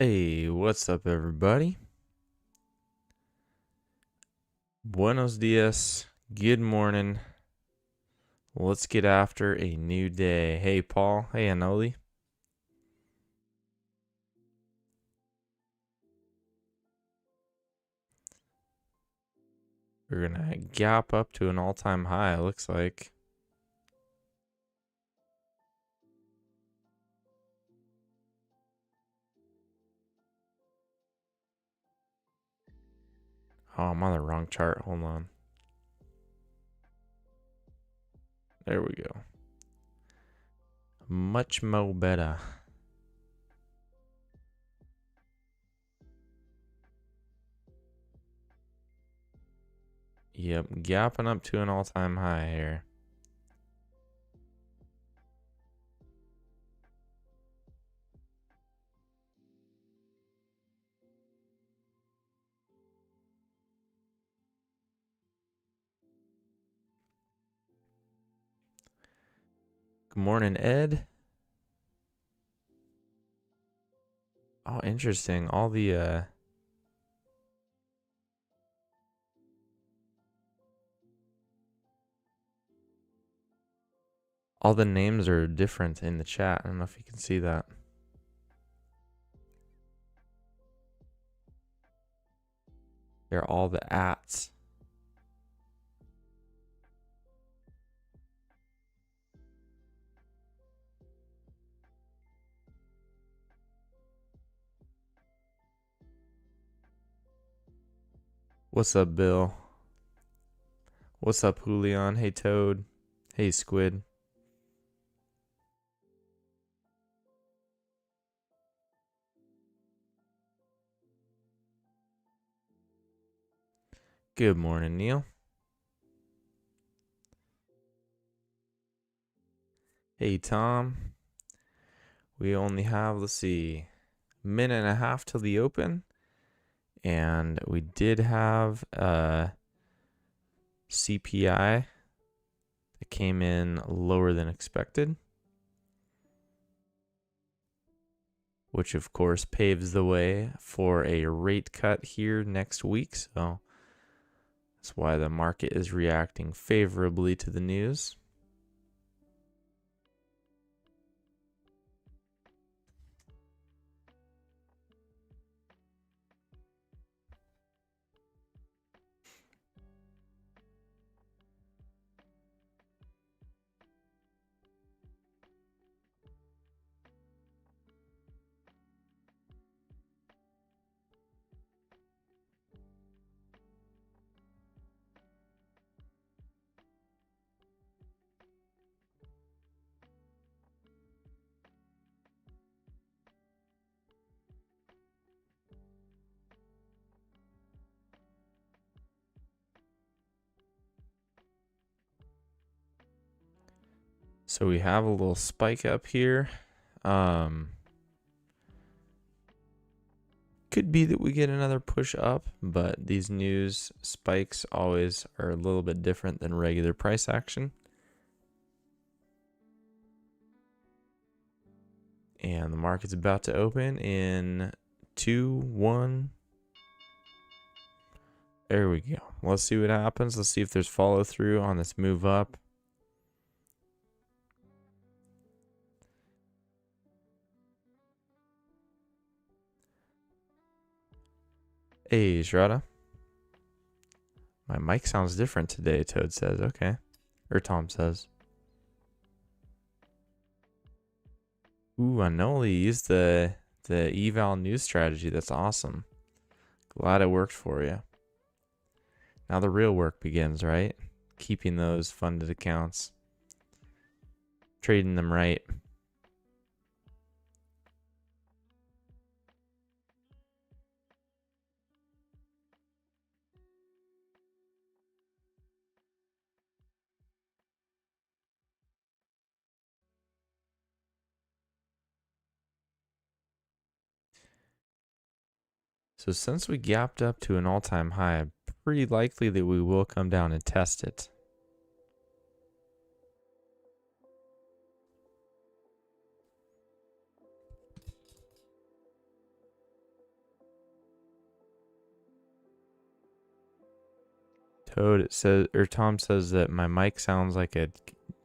Hey, what's up, everybody? Buenos dias. Good morning. Let's get after a new day. Hey, Paul. Hey, Anoli. We're gonna gap up to an all-time high, it looks like. Oh, I'm on the wrong chart. Hold on. There we go. Much mo better. Yep, gapping up to an all-time high here. Good morning, Ed. Oh, interesting. All the names are different in the chat. I don't know if you can see that. They're all the ats. What's up, Bill? What's up, Julian? Hey, Toad. Hey, Squid. Good morning, Neil. Hey, Tom. We only have, let's see, a minute and a half till the open. And we did have CPI that came in lower than expected, which of course paves the way for a rate cut here next week. So that's why the market is reacting favorably to the news. So we have a little spike up here. Could be that we get another push up, but these news spikes always are a little bit different than regular price action. And the market's about to open in 2, 1. There we go. Let's see what happens. Let's see if there's follow through on this move up. Hey, Shrada. My mic sounds different today, Toad says. Okay. Or Tom says. Ooh, Anoli used the eval news strategy. That's awesome. Glad it worked for you. Now the real work begins, right? Keeping those funded accounts. Trading them right. So since we gapped up to an all-time high, pretty likely that we will come down and test it. Toad, it says, or Tom says that my mic sounds like a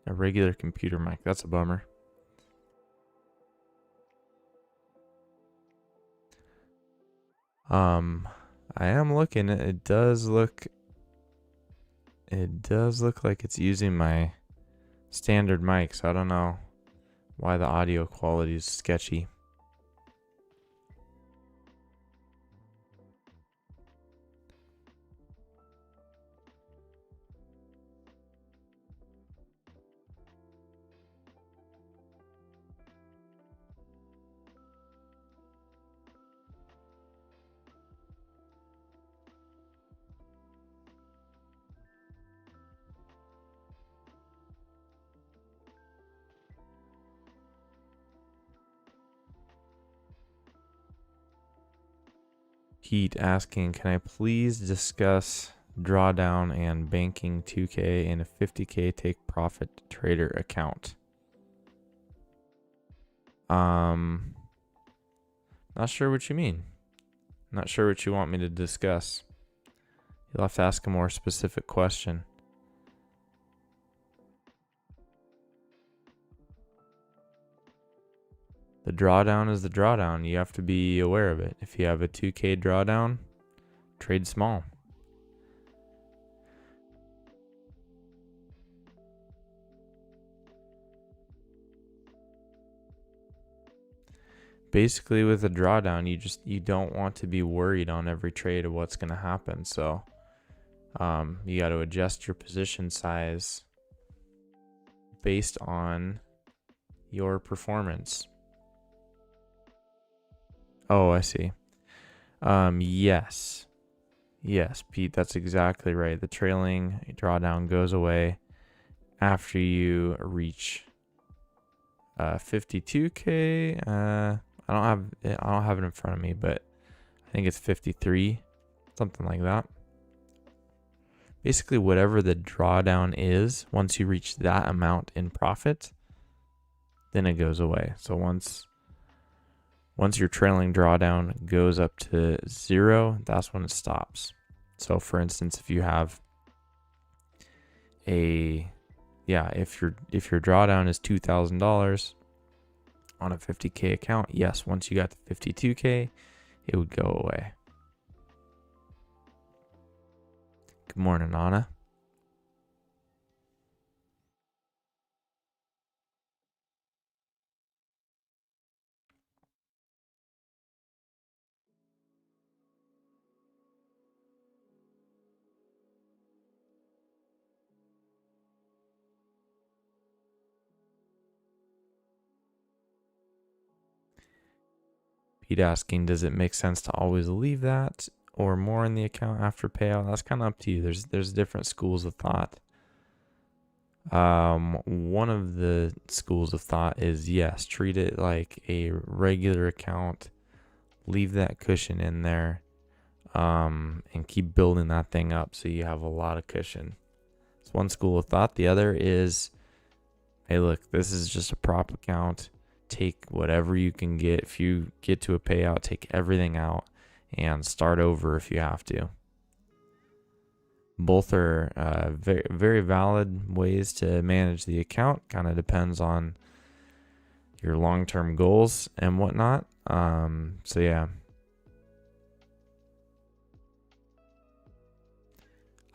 regular computer mic. That's a bummer. I am looking. It does look like it's using my standard mic, so I don't know why the audio quality is sketchy. Heat asking, can I please discuss drawdown and banking 2K in a 50K take profit trader account? Not sure what you mean. Not sure what you want me to discuss. You'll have to ask a more specific question. The drawdown is the drawdown. You have to be aware of it. If you have a 2K drawdown, trade small. Basically, with a drawdown, you don't want to be worried on every trade of what's going to happen. So you got to adjust your position size based on your performance. Oh, I see. Yes, Pete, that's exactly right. The trailing drawdown goes away after you reach 52K. I don't have it in front of me, but I think it's 53, something like that. Basically, whatever the drawdown is, once you reach that amount in profit, then it goes away. So once your trailing drawdown goes up to 0, that's when it stops. So for instance, if you have if your drawdown is $2,000 on a 50K account, yes, once you got to 52K, it would go away. Good morning, Anna. Pete asking, does it make sense to always leave that or more in the account after payout? That's kind of up to you. There's different schools of thought. One of the schools of thought is yes, treat it like a regular account, leave that cushion in there, and keep building that thing up so you have a lot of cushion. It's one school of thought. The other is, hey, look, this is just a prop account. Take whatever you can get. If you get to a payout, take everything out and start over if you have to. Both are very, very valid ways to manage the account. Kind of depends on your long-term goals and whatnot. So yeah,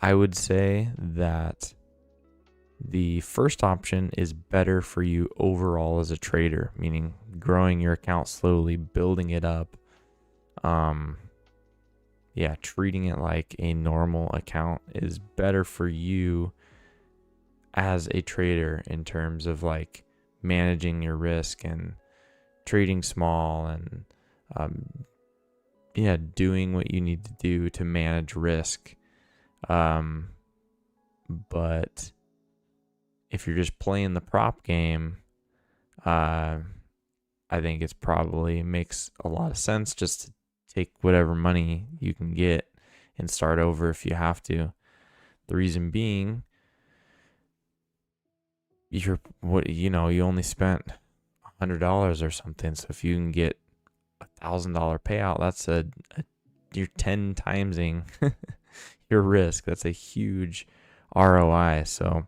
I would say that the first option is better for you overall as a trader, meaning growing your account slowly, building it up. Treating it like a normal account is better for you as a trader in terms of like managing your risk and trading small and doing what you need to do to manage risk. But if you're just playing the prop game, I think it's probably makes a lot of sense just to take whatever money you can get and start over if you have to. The reason being, you only spent $100 or something. So if you can get $1,000 payout, that's you're 10 timesing your risk. That's a huge ROI. So,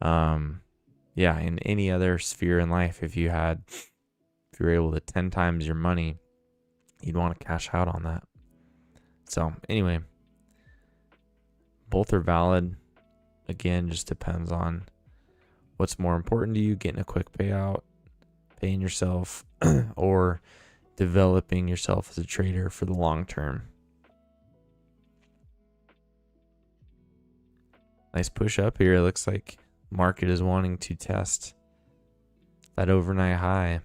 yeah, in any other sphere in life, if you were able to 10 times your money, you'd want to cash out on that. So anyway, both are valid. Again, just depends on what's more important to you, getting a quick payout, paying yourself, or developing yourself as a trader for the long term. Nice push up here. It looks like market is wanting to test that overnight high.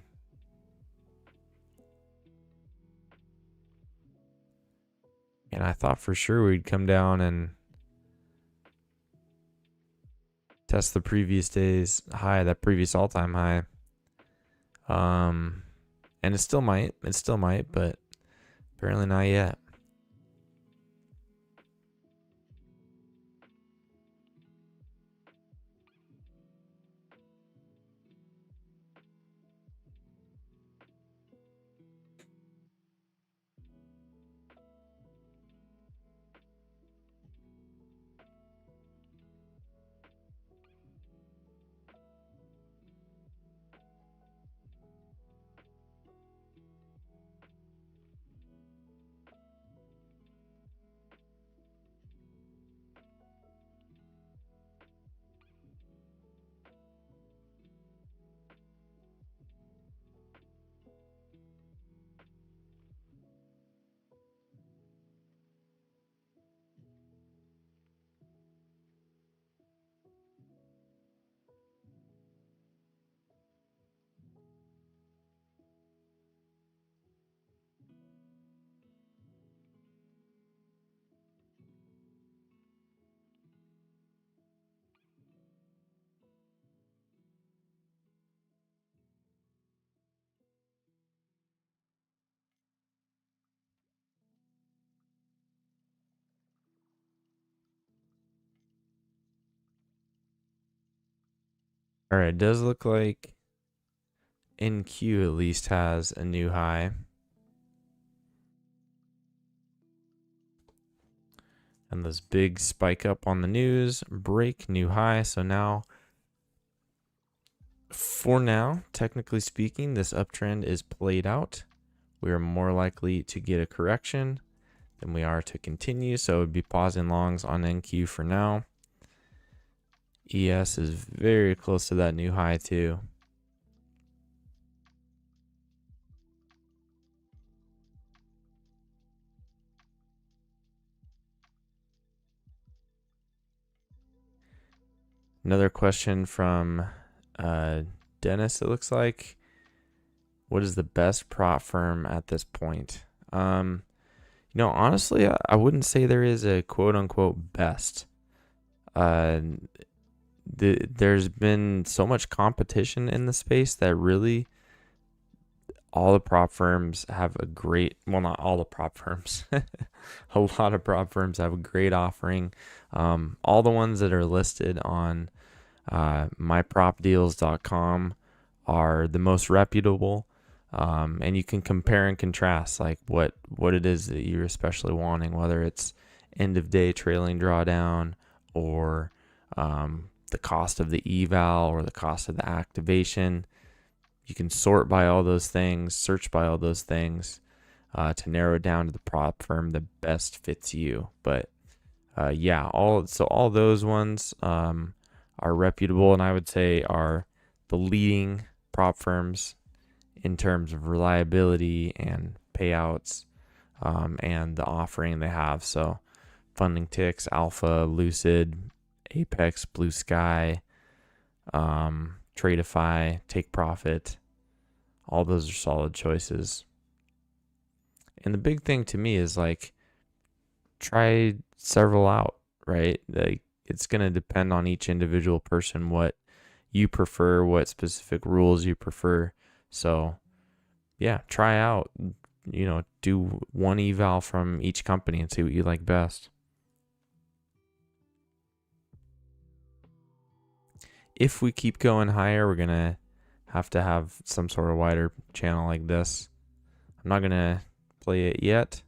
And I thought for sure we'd come down and test the previous day's high, that previous all-time high. And it still might, but apparently not yet. All right, it does look like NQ at least has a new high. And this big spike up on the news, break new high. So now, for now, technically speaking, this uptrend is played out. We are more likely to get a correction than we are to continue. So it would be pausing longs on NQ for now. ES is very close to that new high too. Another question from Dennis, it looks like. What is the best prop firm at this point? Honestly, I wouldn't say there is a quote unquote best. There's been so much competition in the space that really all the prop firms have a great, well, not all the prop firms, a lot of prop firms have a great offering. All the ones that are listed on mypropdeals.com are the most reputable. And you can compare and contrast like what it is that you're especially wanting, whether it's end of day trailing drawdown or the cost of the eval or the cost of the activation. You can sort by all those things, search by all those things to narrow it down to the prop firm that best fits you. But all those ones are reputable, and I would say are the leading prop firms in terms of reliability and payouts and the offering they have. So Funding Ticks, Alpha, Lucid, Apex, Blue Sky, Tradeify, Take Profit, all those are solid choices. And the big thing to me is like try several out, right? Like it's going to depend on each individual person what you prefer, what specific rules you prefer. So yeah, try out, do one eval from each company and see what you like best. If we keep going higher, we're going to have some sort of wider channel like this. I'm not going to play it yet.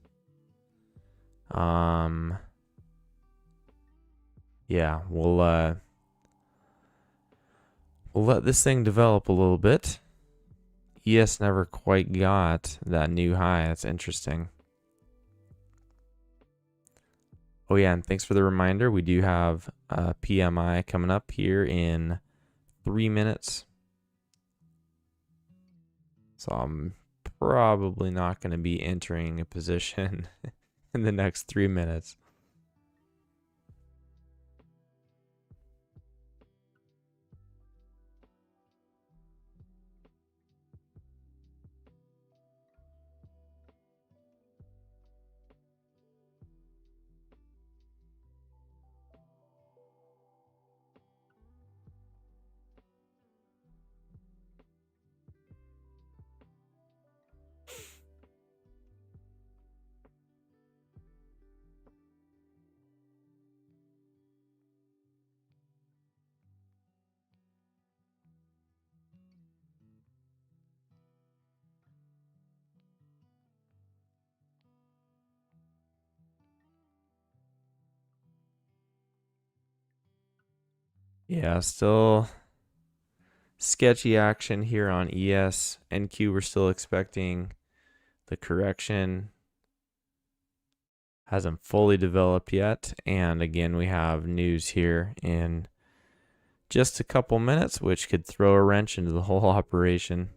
Yeah, we'll let this thing develop a little bit. ES never quite got that new high. That's interesting. Oh yeah, and thanks for the reminder. We do have PMI coming up here in 3 minutes. So I'm probably not going to be entering a position in the next 3 minutes. Yeah, still sketchy action here on ES. NQ, we're still expecting the correction. Hasn't fully developed yet. And again, we have news here in just a couple minutes, which could throw a wrench into the whole operation.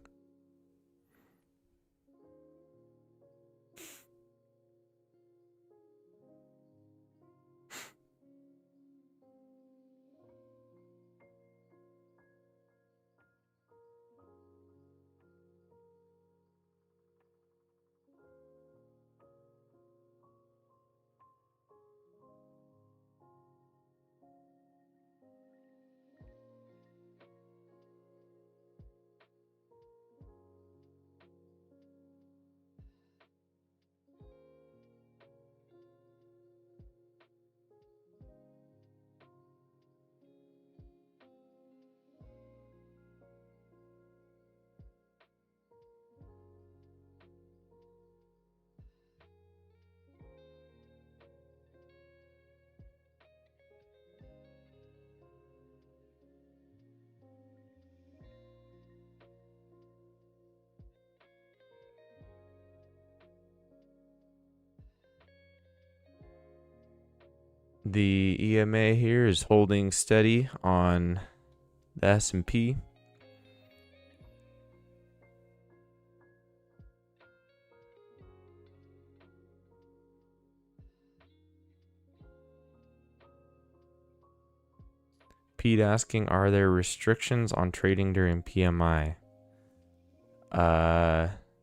The EMA here is holding steady on the S&P. Pete asking, are there restrictions on trading during PMI?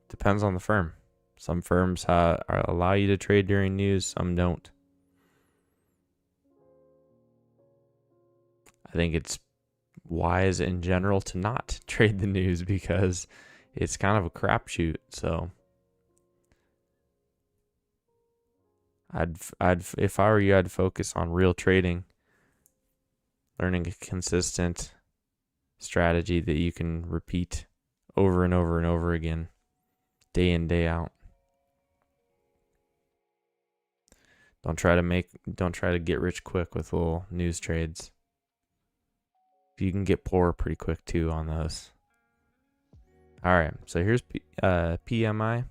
Depends on the firm. Some firms allow you to trade during news, some don't. I think it's wise in general to not trade the news because it's kind of a crapshoot. So if I were you, I'd focus on real trading, learning a consistent strategy that you can repeat over and over and over again, day in, day out. Don't try to get rich quick with little news trades. You can get poor pretty quick too on those. All right, so here's PMI.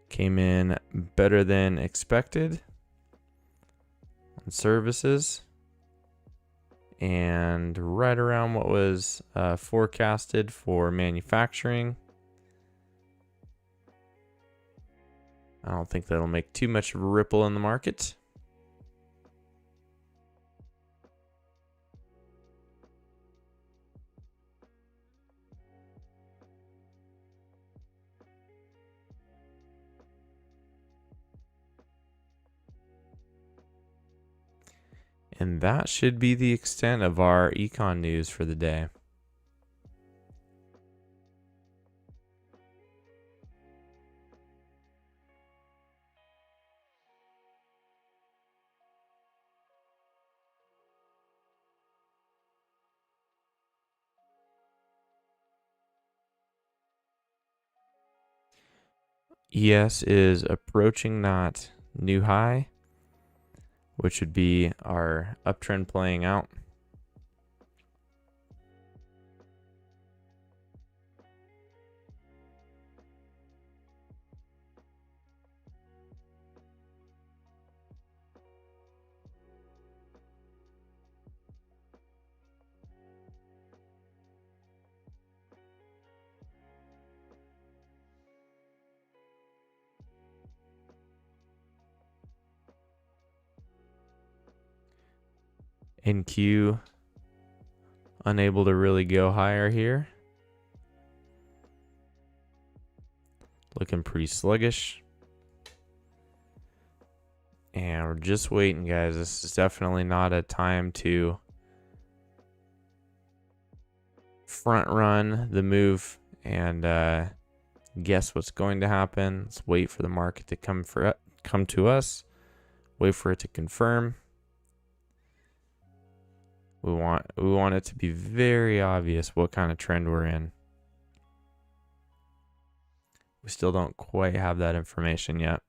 Came in better than expected on services and right around what was forecasted for manufacturing. I don't think that'll make too much of a ripple in the market. And that should be the extent of our econ news for the day. ES is approaching that new high, which would be our uptrend playing out. NQ unable to really go higher here. Looking pretty sluggish. And we're just waiting, guys. This is definitely not a time to front run the move and guess what's going to happen. Let's wait for the market to come to us. Wait for it to confirm. We want it to be very obvious what kind of trend we're in. We still don't quite have that information yet.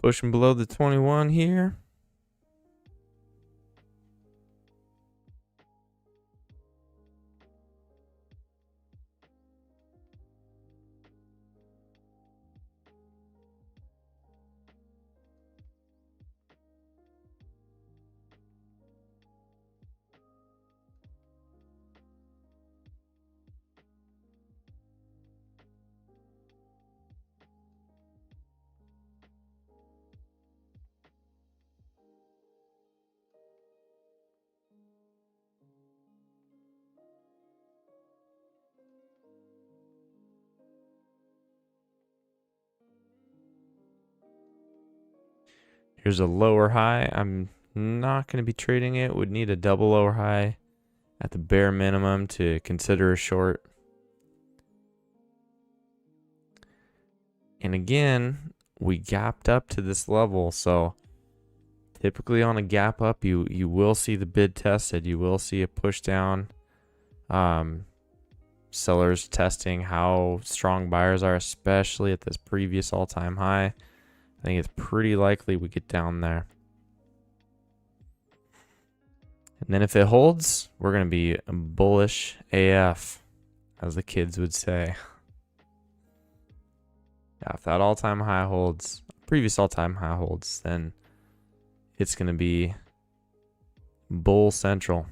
Pushing below the 21 here. Here's a lower high. I'm not going to be trading it. Would need a double lower high at the bare minimum to consider a short. And again, we gapped up to this level. So typically on a gap up, you will see the bid tested. You will see a push down. Sellers testing how strong buyers are, especially at this previous all-time high. I think it's pretty likely we get down there. And then if it holds, we're going to be bullish AF, as the kids would say. Yeah, if that all-time high holds, previous all-time high holds, then it's going to be bull central.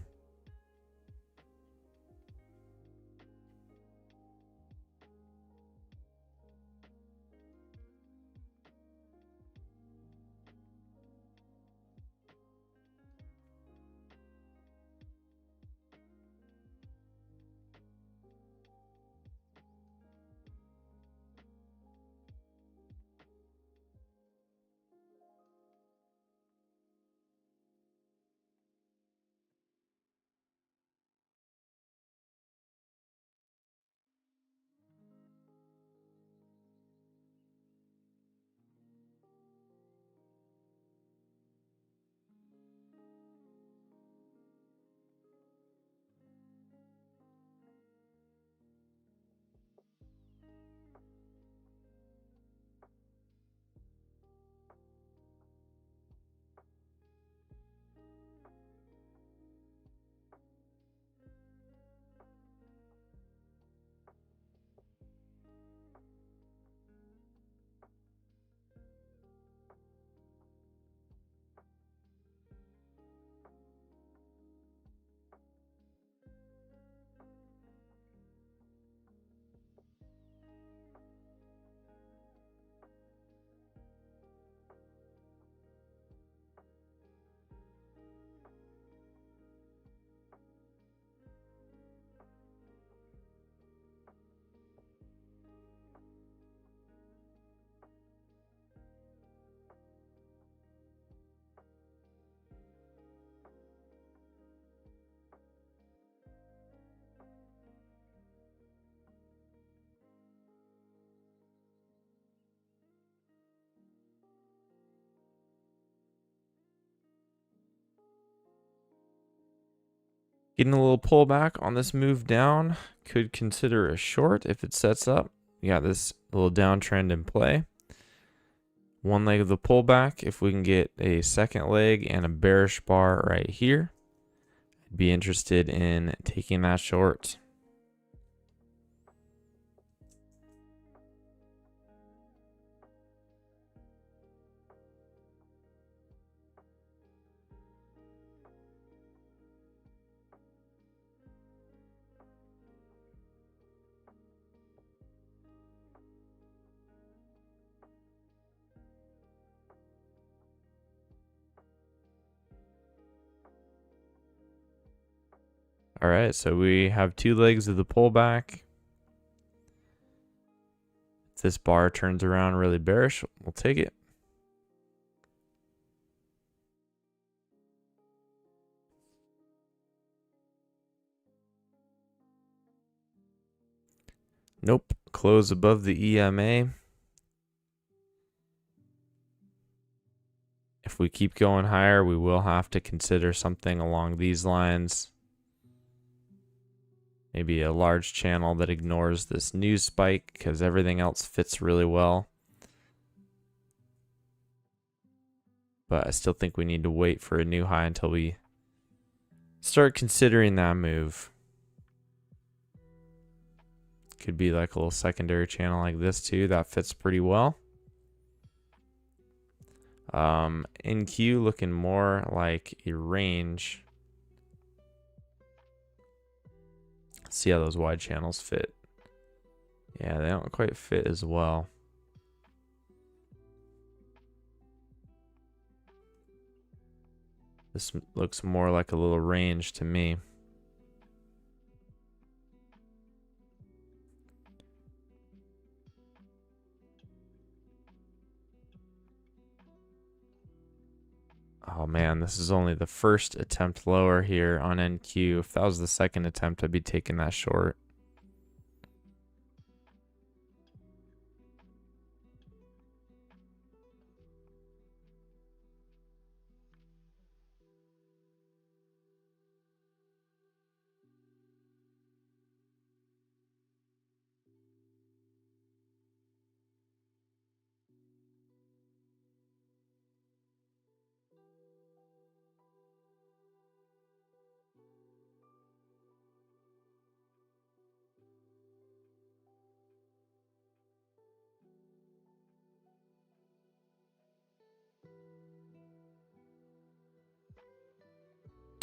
Getting a little pullback on this move down. Could consider a short if it sets up. You got this little downtrend in play. One leg of the pullback. If we can get a second leg and a bearish bar right here, I'd be interested in taking that short. All right, so we have two legs of the pullback. If this bar turns around really bearish, we'll take it. Nope, close above the EMA. If we keep going higher, we will have to consider something along these lines. Maybe a large channel that ignores this news spike because everything else fits really well. But I still think we need to wait for a new high until we start considering that move. Could be like a little secondary channel like this too. That fits pretty well. NQ looking more like a range. See how those wide channels fit. Yeah, they don't quite fit as well. This looks more like a little range to me. Oh man, this is only the first attempt lower here on NQ. If that was the second attempt, I'd be taking that short.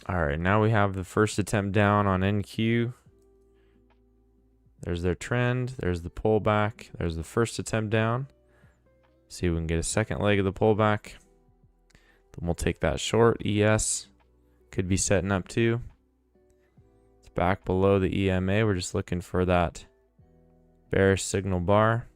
All right, now we have the first attempt down on NQ. There's their trend. There's the pullback. There's the first attempt down. See if we can get a second leg of the pullback. Then we'll take that short. ES could be setting up too. It's back below the EMA. We're just looking for that bearish signal bar.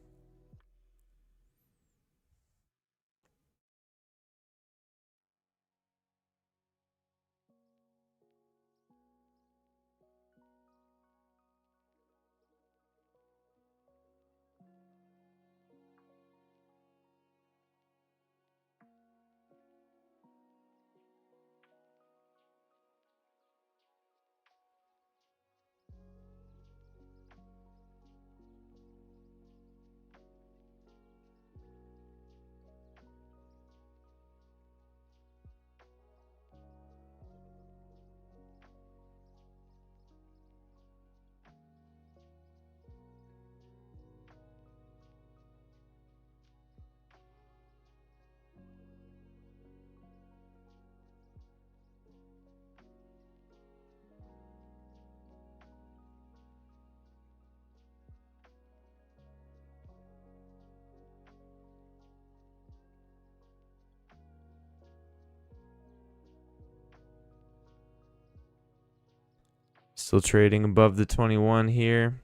Still trading above the 21 here.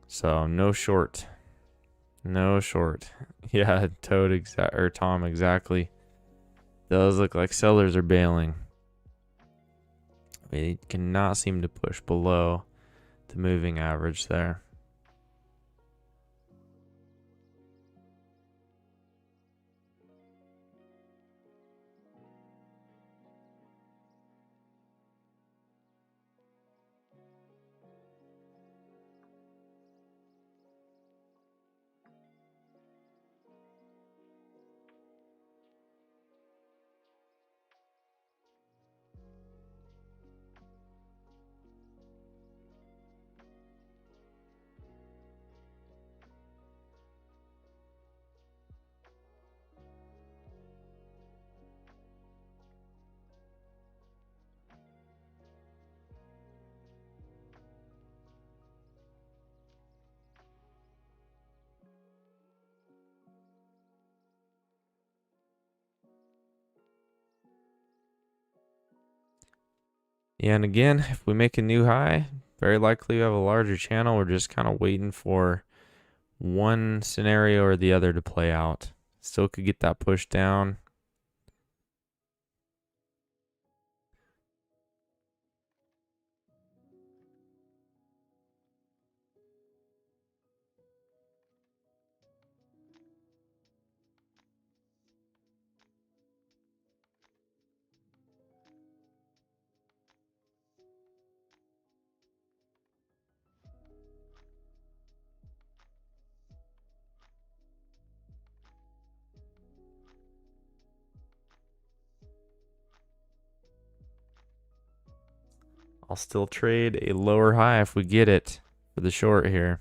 So no short. No short. Yeah, Tom, exactly. Does look like sellers are bailing. They cannot seem to push below the moving average there. Yeah, and again, if we make a new high, very likely we have a larger channel. We're just kind of waiting for one scenario or the other to play out. Still could get that push down. I'll still trade a lower high if we get it for the short here.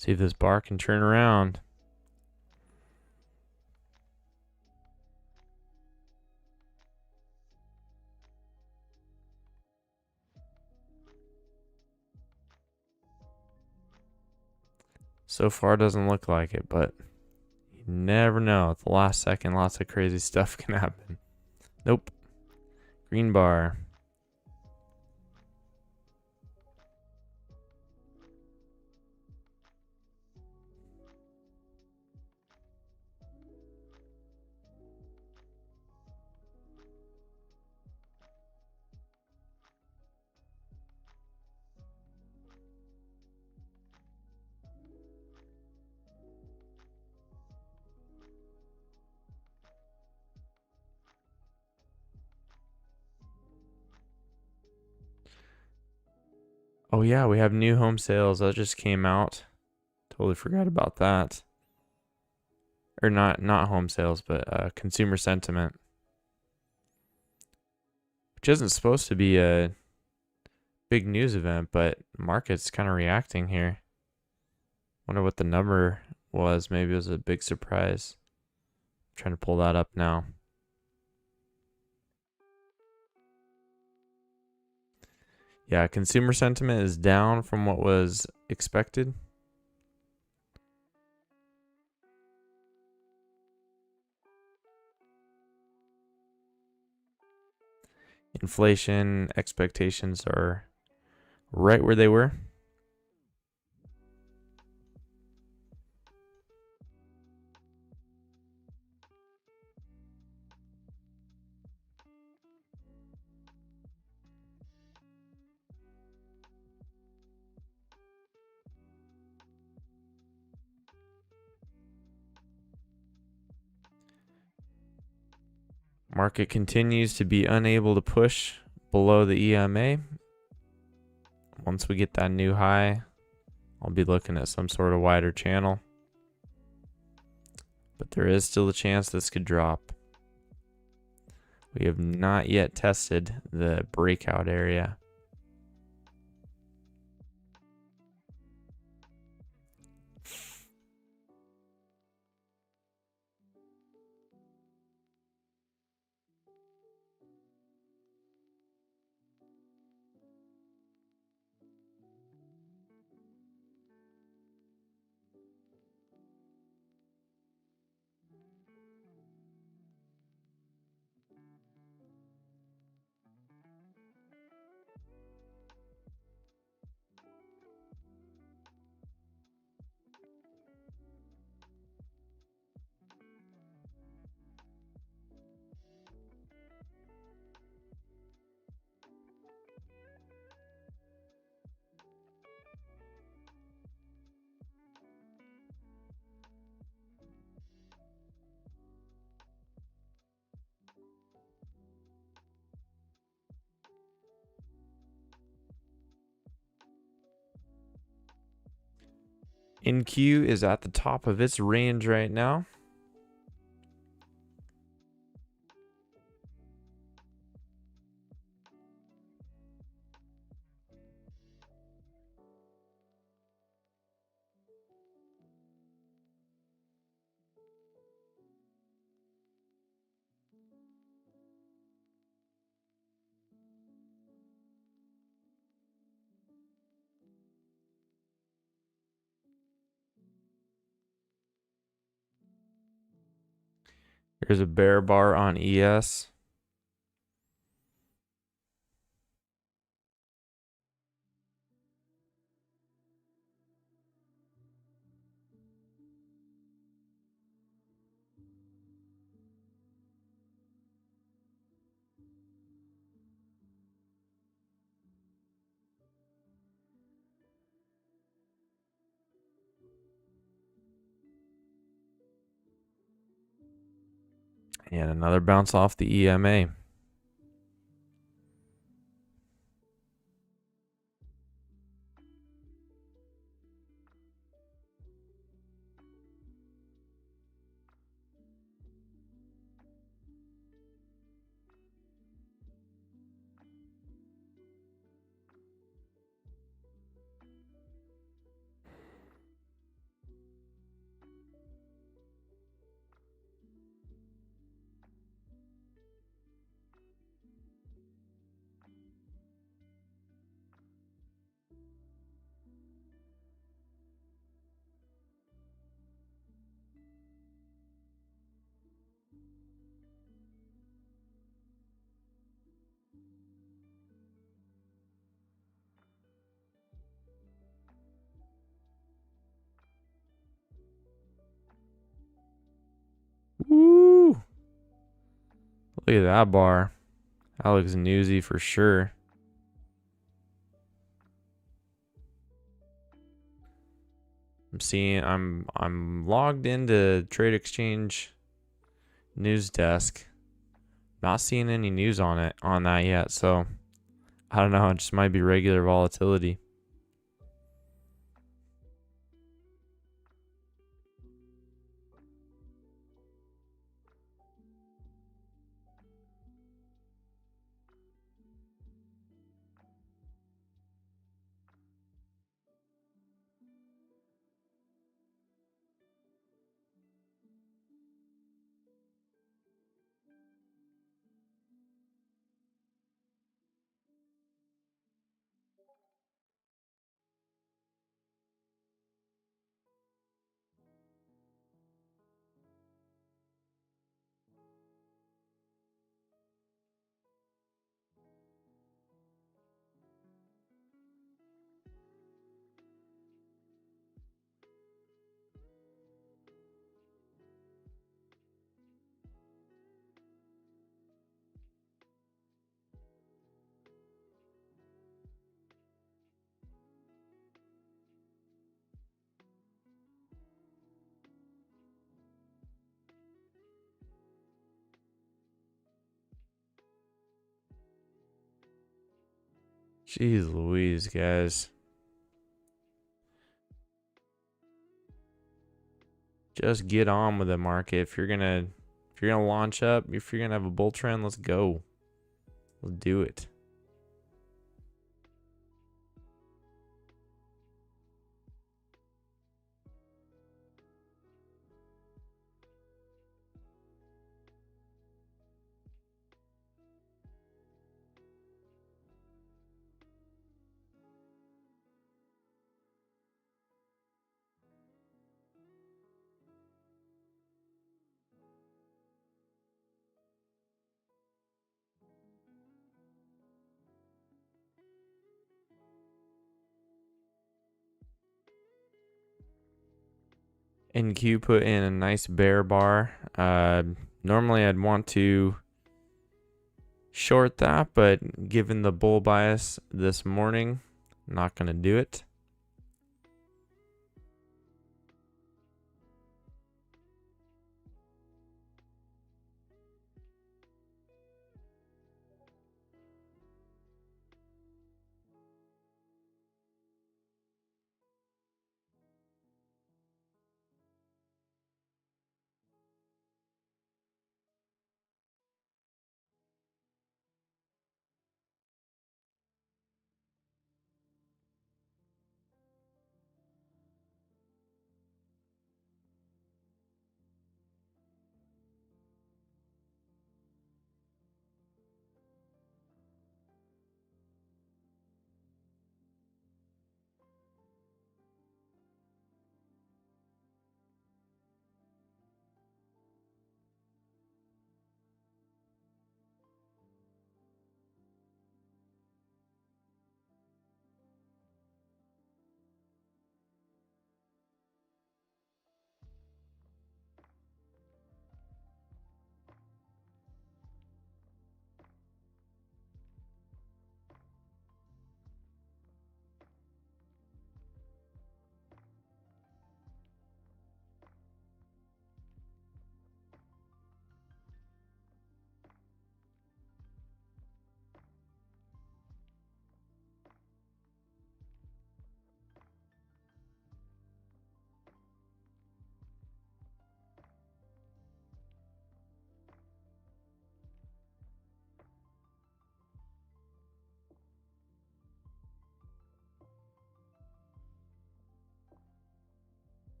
See if this bar can turn around. So far doesn't look like it, but you never know. At the last second, lots of crazy stuff can happen. Nope. Green bar. Oh yeah, we have new home sales that just came out. Totally forgot about that. Or not home sales, but consumer sentiment, which isn't supposed to be a big news event, but market's kind of reacting here. Wonder what the number was. Maybe it was a big surprise. I'm trying to pull that up now. Yeah, consumer sentiment is down from what was expected. Inflation expectations are right where they were. Market continues to be unable to push below the EMA. Once we get that new high, I'll be looking at some sort of wider channel. But there is still a chance this could drop. We have not yet tested the breakout area. NQ is at the top of its range right now. Here's a bear bar on ES. And another bounce off the EMA. Woo! Look at that bar. That looks newsy for sure. I'm logged into Trade Exchange news desk. Not seeing any news on that yet, so I don't know, it just might be regular volatility. Jeez Louise, guys. Just get on with the market. If you're gonna launch up, if you're gonna have a bull trend, let's go. Let's do it. NQ put in a nice bear bar. Normally I'd want to short that, but given the bull bias this morning, I'm not gonna do it.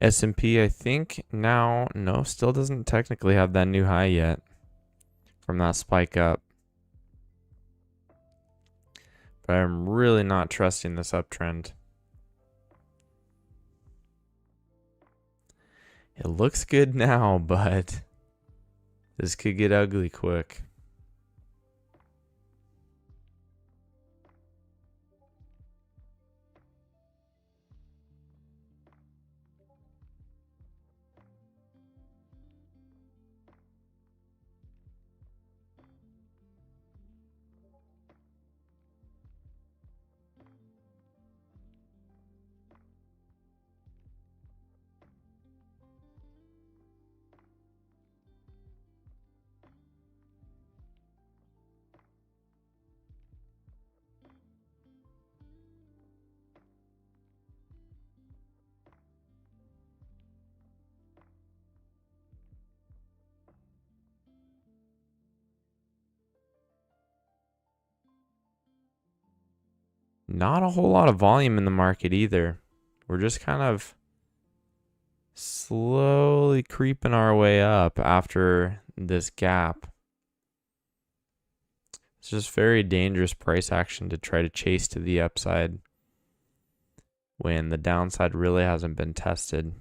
S&P, I think now, no, still doesn't technically have that new high yet from that spike up. But I'm really not trusting this uptrend. It looks good now, but this could get ugly quick. Not a whole lot of volume in the market either. We're just kind of slowly creeping our way up after this gap. It's just very dangerous price action to try to chase to the upside when the downside really hasn't been tested.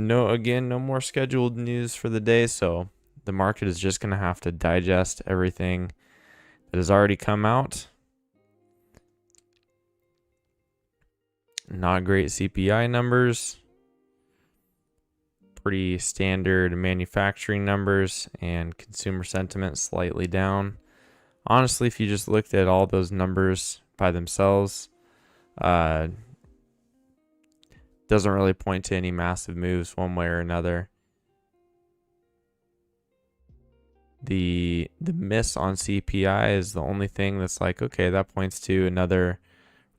No more scheduled news for the day, so the market is just going to have to digest everything that has already come out. Not great CPI numbers, pretty standard manufacturing numbers, and consumer sentiment slightly down. Honestly, if you just looked at all those numbers by themselves, doesn't really point to any massive moves one way or another. The miss on CPI is the only thing that's like, okay, that points to another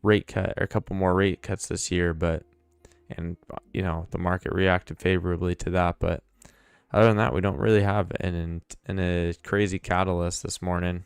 rate cut or a couple more rate cuts this year, but the market reacted favorably to that. But other than that, we don't really have a crazy catalyst this morning.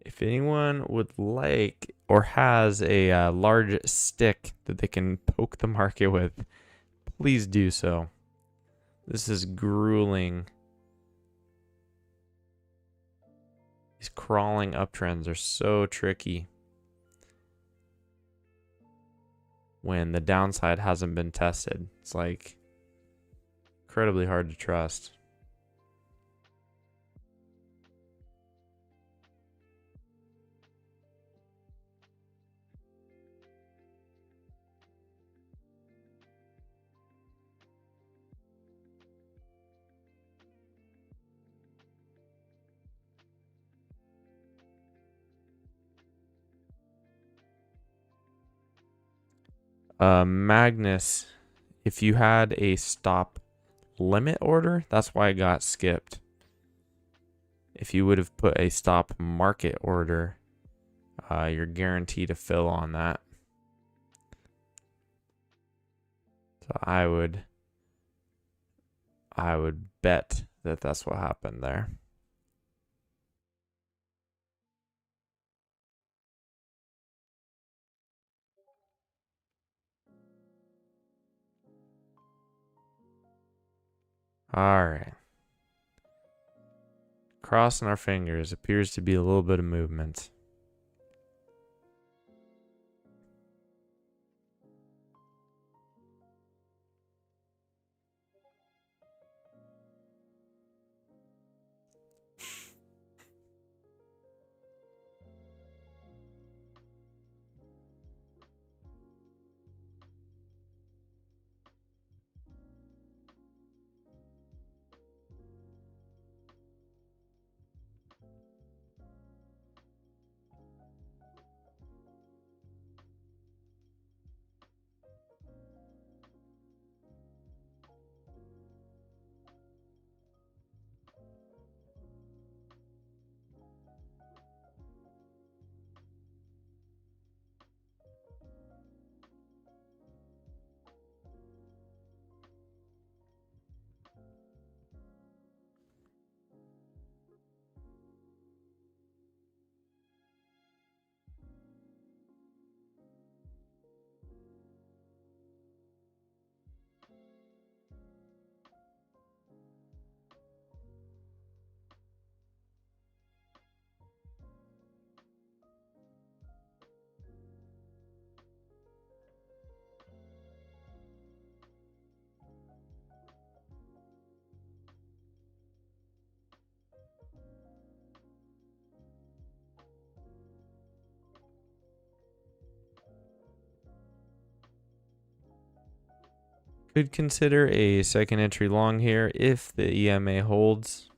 If anyone would like or has a large stick that they can poke the market with, please do so. This is grueling. These crawling uptrends are so tricky when the downside hasn't been tested. It's like incredibly hard to trust. Magnus, if you had a stop limit order, that's why it got skipped. If you would have put a stop market order, you're guaranteed to fill on that. So I would bet that that's what happened there. All right. Crossing our fingers. Appears to be a little bit of movement. Could consider a second entry long here if the EMA holds.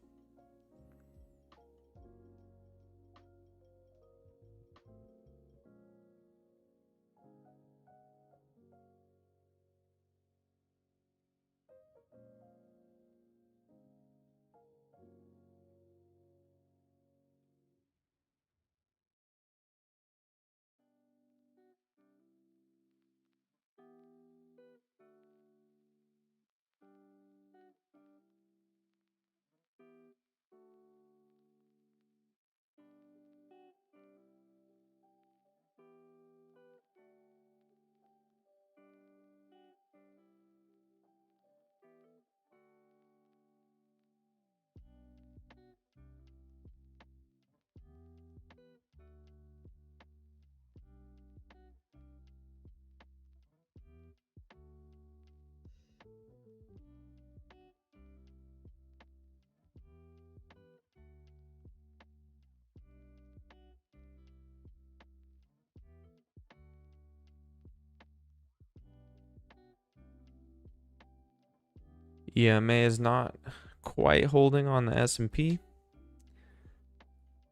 EMA is not quite holding on the S&P.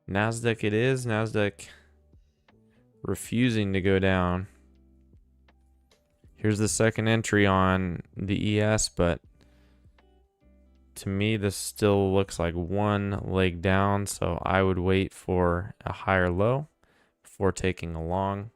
Nasdaq it is. Nasdaq refusing to go down. Here's the second entry on the ES, but to me this still looks like one leg down, so I would wait for a higher low before taking a long.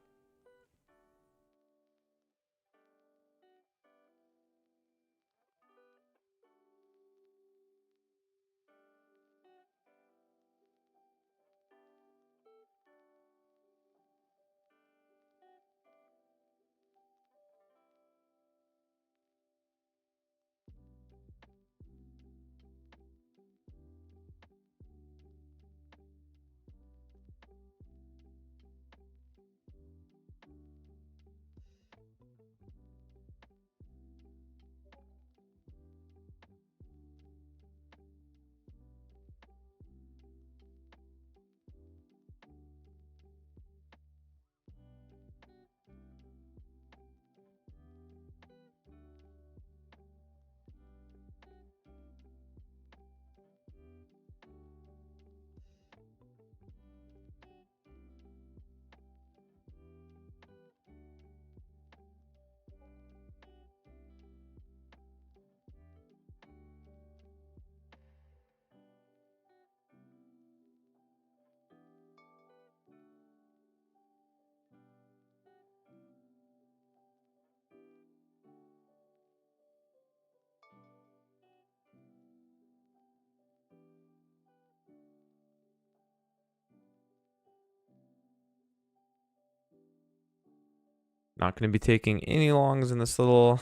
Not going to be taking any longs in this little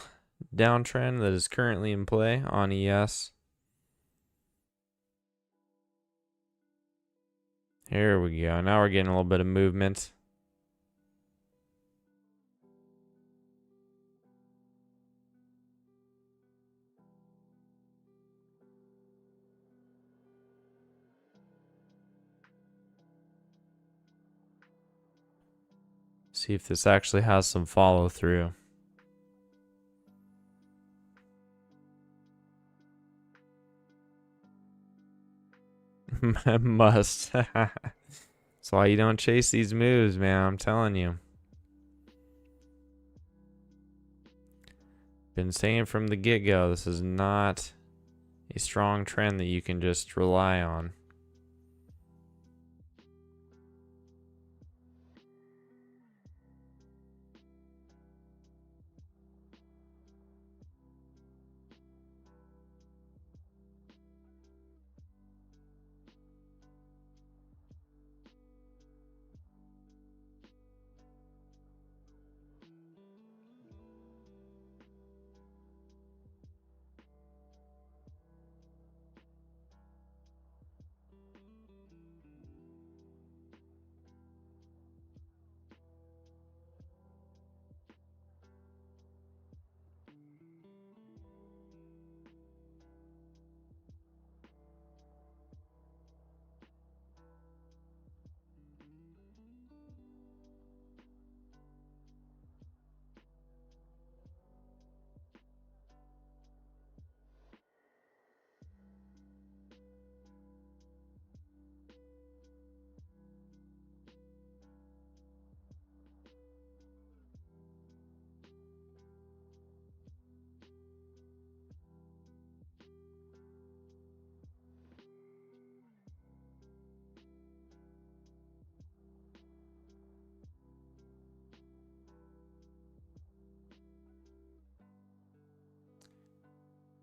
downtrend that is currently in play on ES. Here we go. Now we're getting a little bit of movement. See if this actually has some follow through. Must. That's why you don't chase these moves, man. I'm telling you. Been saying from the get-go, this is not a strong trend that you can just rely on.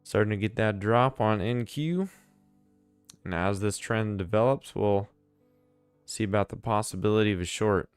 Starting to get that drop on NQ. And as this trend develops, we'll see about the possibility of a short.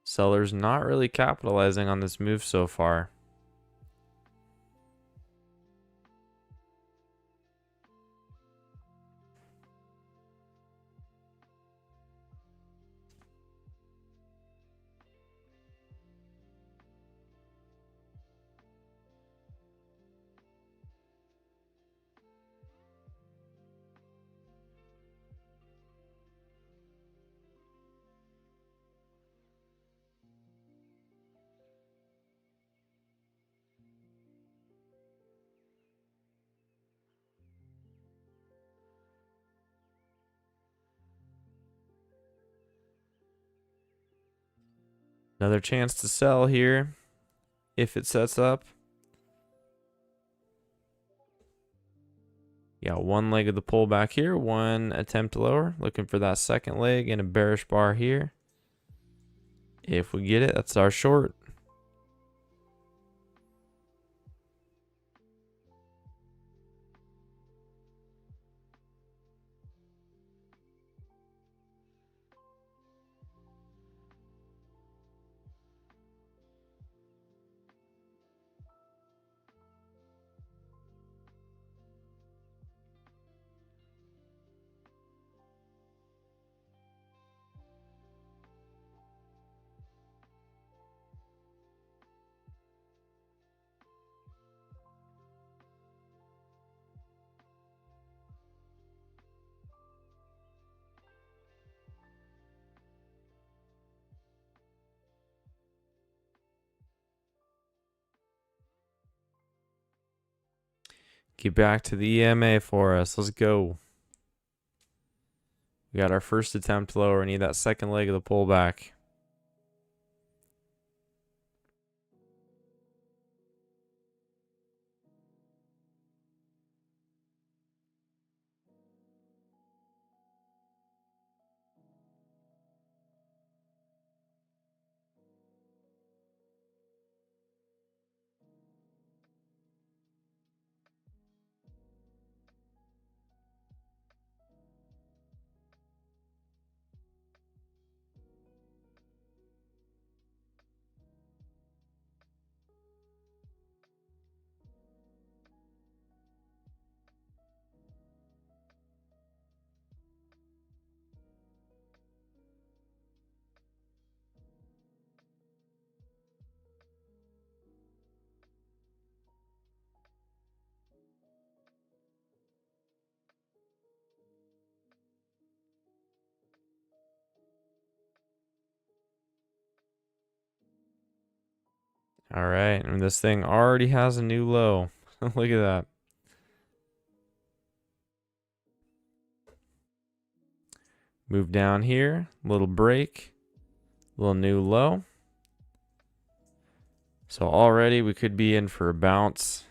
Sellers not really capitalizing on this move so far. Another chance to sell here if it sets up. Yeah, one leg of the pullback here, one attempt lower. Looking for that second leg and a bearish bar here. If we get it, that's our short. Get back to the EMA for us. Let's go. We got our first attempt lower. Need that second leg of the pullback. All right, and this thing already has a new low. Look at that. Move down here, little break, little new low. So already we could be in for a bounce.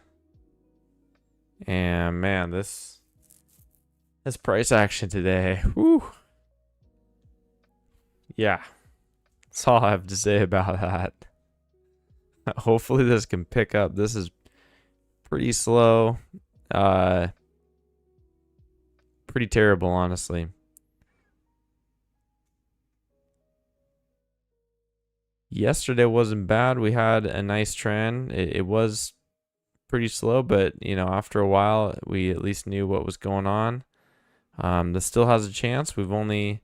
And man, this price action today. Whew. Yeah, that's all I have to say about that. Hopefully this can pick up. This is pretty slow. Pretty terrible, honestly. Yesterday wasn't bad. We had a nice trend. It was pretty slow, but you know, after a while, we at least knew what was going on. This still has a chance. We've only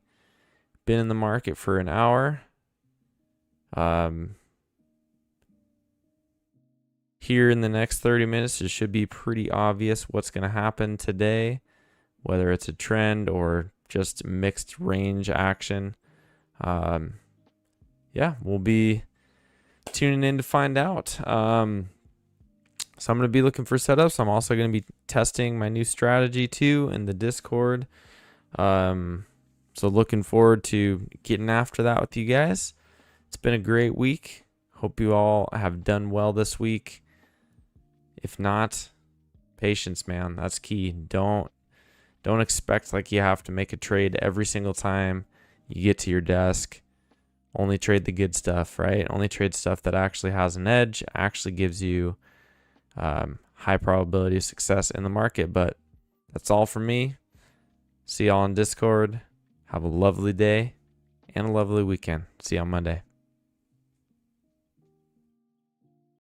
been in the market for an hour. Here in the next 30 minutes, it should be pretty obvious what's going to happen today, whether it's a trend or just mixed range action. Yeah, we'll be tuning in to find out. So I'm going to be looking for setups. I'm also going to be testing my new strategy too in the Discord. So looking forward to getting after that with you guys. It's been a great week. Hope you all have done well this week. If not, patience, man. That's key. Don't expect like you have to make a trade every single time you get to your desk. Only trade the good stuff, right? Only trade stuff that actually has an edge, actually gives you high probability of success in the market. But that's all from me. See y'all on Discord. Have a lovely day and a lovely weekend. See you on Monday.